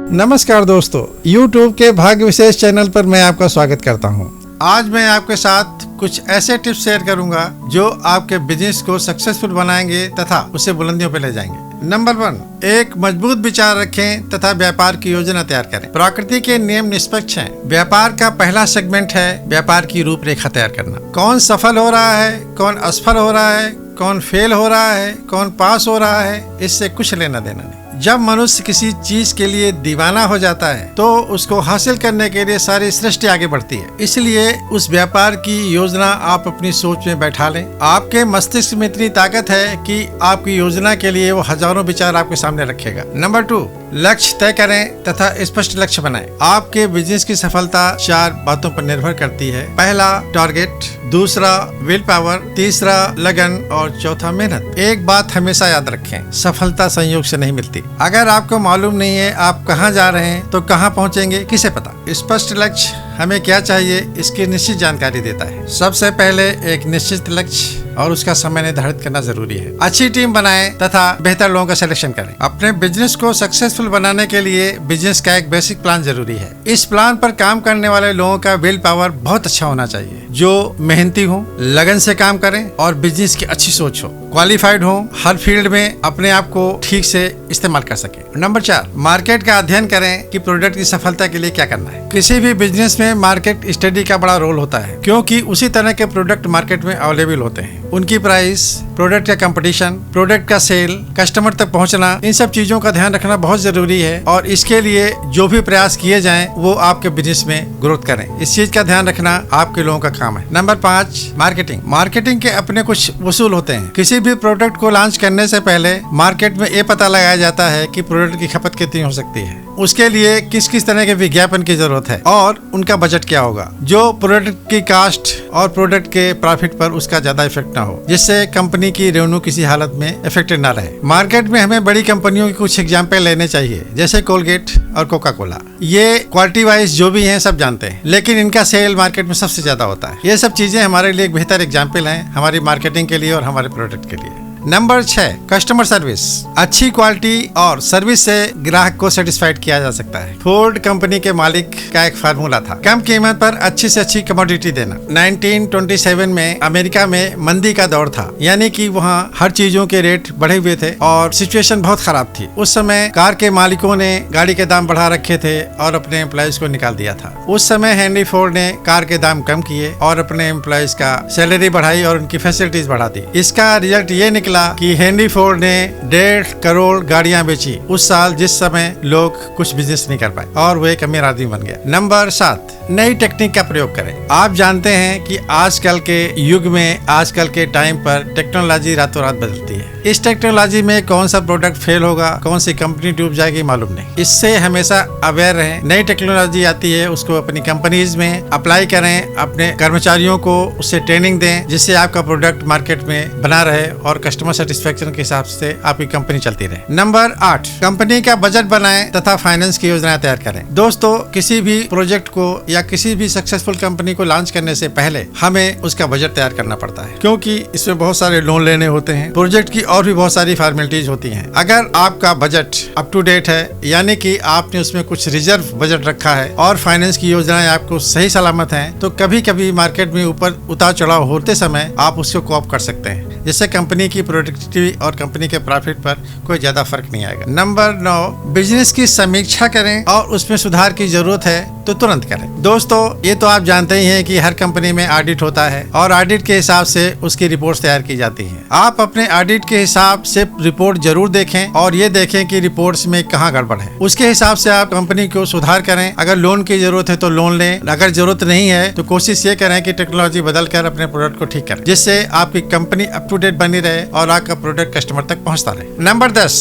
नमस्कार दोस्तों, YouTube के भाग्य विशेष चैनल पर मैं आपका स्वागत करता हूं। आज मैं आपके साथ कुछ ऐसे टिप्स शेयर करूंगा जो आपके बिजनेस को सक्सेसफुल बनाएंगे तथा उसे बुलंदियों पर ले जाएंगे। नंबर 1, एक मजबूत विचार रखें तथा व्यापार की योजना तैयार करें। प्रकृति के नियम निष्पक्ष हैं। व्यापार का पहला सेगमेंट है व्यापार की रूपरेखा तैयार करना। कौन सफल हो रहा है, कौन असफल हो रहा है, कौन फेल हो रहा है, कौन पास हो रहा है, इससे कुछ लेना देना नहीं। जब मनुष्य किसी चीज के लिए दीवाना हो जाता है तो उसको हासिल करने के लिए सारी सृष्टि आगे बढ़ती है। इसलिए उस व्यापार की योजना आप अपनी सोच में बैठा लें। आपके मस्तिष्क में इतनी ताकत है कि आपकी योजना के लिए वो हजारों विचार आपके सामने रखेगा। नंबर 2, लक्ष्य तय करें तथा स्पष्ट लक्ष्य बनाएं। आपके बिजनेस की सफलता 4 बातों पर निर्भर करती है। पहला, टारगेट, दूसरा विल पावर, तीसरा लगन और चौथा मेहनत। एक बात हमेशा याद रखें, सफलता संयोग से नहीं मिलती। अगर आपको मालूम नहीं है आप कहाँ जा रहे हैं तो कहाँ पहुँचेंगे किसे पता। स्पष्ट लक्ष्य हमें क्या चाहिए इसकी निश्चित जानकारी देता है। सबसे पहले एक निश्चित लक्ष्य और उसका समय निर्धारित करना जरूरी है। अच्छी टीम बनाएं तथा बेहतर लोगों का सिलेक्शन करें। अपने बिजनेस को सक्सेसफुल बनाने के लिए बिजनेस का एक बेसिक प्लान जरूरी है। इस प्लान पर काम करने वाले लोगों का विल पावर बहुत अच्छा होना चाहिए, जो मेहनती हो, लगन से काम करें और बिजनेस की अच्छी सोच हो, क्वालिफाइड हो, हर फील्ड में अपने आप को ठीक से इस्तेमाल कर सके। नंबर 4, मार्केट का अध्ययन करें कि प्रोडक्ट की सफलता के लिए क्या करना है। किसी भी बिजनेस में मार्केट स्टडी का बड़ा रोल होता है, क्योंकि उसी तरह के प्रोडक्ट मार्केट में अवेलेबल होते हैं। उनकी प्राइस, प्रोडक्ट का कंपटीशन, प्रोडक्ट का सेल, कस्टमर तक पहुंचना, इन सब चीजों का ध्यान रखना बहुत जरूरी है और इसके लिए जो भी प्रयास किए जाएं वो आपके बिजनेस में ग्रोथ करें। इस चीज का ध्यान रखना आपके लोगों का काम है। Number 5, marketing. मार्केटिंग के अपने कुछ उसूल होते हैं। किसी भी प्रोडक्ट को लॉन्च करने से पहले मार्केट में ये पता लगाया जाता है कि प्रोडक्ट की खपत कितनी हो सकती है, उसके लिए किस किस तरह के विज्ञापन की जरूरत है और उनका बजट क्या होगा, जो प्रोडक्ट की कास्ट और प्रोडक्ट के प्रॉफिट पर उसका ज्यादा इफेक्ट ना हो, जिससे कंपनी की रेवेन्यू किसी हालत में इफेक्टेड ना रहे। मार्केट में हमें बड़ी कंपनियों के कुछ एग्जाम्पल लेने चाहिए, जैसे कोलगेट और कोका कोला। ये क्वालिटी वाइज जो भी हैं सब जानते हैं, लेकिन इनका सेल मार्केट में सबसे ज्यादा होता है। ये सब चीजें हमारे लिए एक बेहतर एग्जाम्पल हैं हमारी मार्केटिंग के लिए और हमारे प्रोडक्ट के लिए। Number 6, customer service. अच्छी क्वालिटी और सर्विस से ग्राहक को सेटिस्फाइड किया जा सकता है। फोर्ड कंपनी के मालिक का एक फार्मूला था, कम कीमत पर अच्छी से अच्छी कमोडिटी देना। 1927 में अमेरिका में मंदी का दौर था, यानी कि वहाँ हर चीजों के रेट बढ़े हुए थे और सिचुएशन बहुत खराब थी। उस समय कार के मालिकों ने गाड़ी के दाम बढ़ा रखे थे और अपने एम्प्लॉइज को निकाल दिया था। उस समय हेनरी फोर्ड ने कार के दाम कम किए और अपने एम्प्लॉइज का सैलरी बढ़ाई और उनकी फैसिलिटीज बढ़ा दी। इसका रिजल्ट ये निकला कि हेनरी फोर्ड ने 1.5 करोड़ गाड़ियां बेची उस साल, जिस समय लोग कुछ बिजनेस नहीं कर पाए और वो एक अमीर आदमी बन गया। नंबर 7, नई टेक्निक का प्रयोग करें। आप जानते हैं कि आजकल के युग में, आजकल के टाइम पर टेक्नोलॉजी रातों रात बदलती है। इस टेक्नोलॉजी में कौन सा प्रोडक्ट फेल होगा, कौन सी कंपनी डूब जाएगी मालूम नहीं। इससे हमेशा अवेयर रहें। नई टेक्नोलॉजी आती है उसको अपनी कंपनीज में अप्लाई करें, अपने कर्मचारियों को उससे ट्रेनिंग दें, जिससे आपका प्रोडक्ट मार्केट में बना रहे और कस्टमर सेटिस्फेक्शन के हिसाब से आपकी कंपनी चलती रहे। नंबर 8, कंपनी का बजट बनाएं तथा फाइनेंस की योजना तैयार करें। दोस्तों, किसी भी प्रोजेक्ट को या किसी भी सक्सेसफुल कंपनी को लॉन्च करने से पहले हमें उसका बजट तैयार करना पड़ता है, क्योंकि इसमें बहुत सारे लोन लेने होते हैं। प्रोजेक्ट की और भी बहुत सारी फॉर्मेलिटीज होती हैं। अगर आपका बजट अप टू डेट है, यानी कि आपने उसमें कुछ रिजर्व बजट रखा है और फाइनेंस की योजनाएं आपको सही सलामत हैं, तो कभी कभी मार्केट में ऊपर उतार चढ़ाव होते समय आप उसको कोप कर सकते हैं, जिससे कंपनी की प्रोडक्टिविटी और कंपनी के प्रॉफिट पर कोई ज्यादा फर्क नहीं आएगा। नंबर 9, बिजनेस की समीक्षा करें और उसमें सुधार की जरूरत है तो तुरंत करें। दोस्तों, ये तो आप जानते ही हैं कि हर कंपनी में ऑडिट होता है और ऑडिट के हिसाब से उसकी रिपोर्ट्स तैयार की जाती हैं। आप अपने ऑडिट के हिसाब से रिपोर्ट जरूर देखें और ये देखें कि रिपोर्ट्स में कहाँ गड़बड़ है। उसके हिसाब से आप कंपनी को सुधार करें। अगर लोन की जरूरत है तो लोन लें, अगर जरूरत नहीं है तो कोशिश ये करें कि टेक्नोलॉजी बदल कर अपने प्रोडक्ट को ठीक करें, जिससे आपकी कंपनी अप टू डेट बनी रहे और आपका प्रोडक्ट कस्टमर तक पहुंचता रहे। नंबर 10,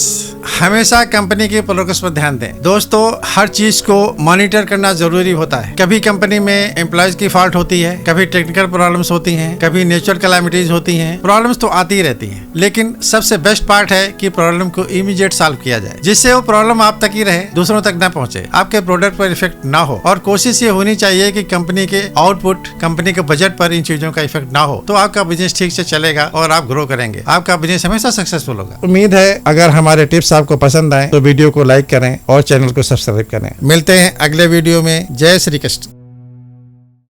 हमेशा कंपनी के प्रोग्रेस पर ध्यान दें। दोस्तों, हर चीज को मॉनिटर करना जरूरी होता है। कभी कंपनी में एम्प्लॉयज की फॉल्ट होती है, कभी टेक्निकल प्रॉब्लम्स होती हैं, कभी नेचुरल कैलामिटीज होती हैं। प्रॉब्लम्स तो आती ही रहती हैं, लेकिन सबसे बेस्ट पार्ट है कि प्रॉब्लम को इमीडिएट सॉल्व किया जाए, जिससे वो प्रॉब्लम आप तक ही रहे, दूसरों तक ना पहुंचे, आपके प्रोडक्ट पर इफेक्ट ना हो। और कोशिश ये होनी चाहिए कि कंपनी के आउटपुट, कंपनी के बजट पर इन चीजों का इफेक्ट ना हो, तो आपका बिजनेस ठीक से चलेगा और आप ग्रो करेंगे, आपका बिजनेस हमेशा सक्सेसफुल होगा। उम्मीद है अगर हमारे टिप्स आपको पसंद आए तो वीडियो को लाइक करें और चैनल को सब्सक्राइब करें। मिलते हैं अगले वीडियो में। जय श्री कृष्ण।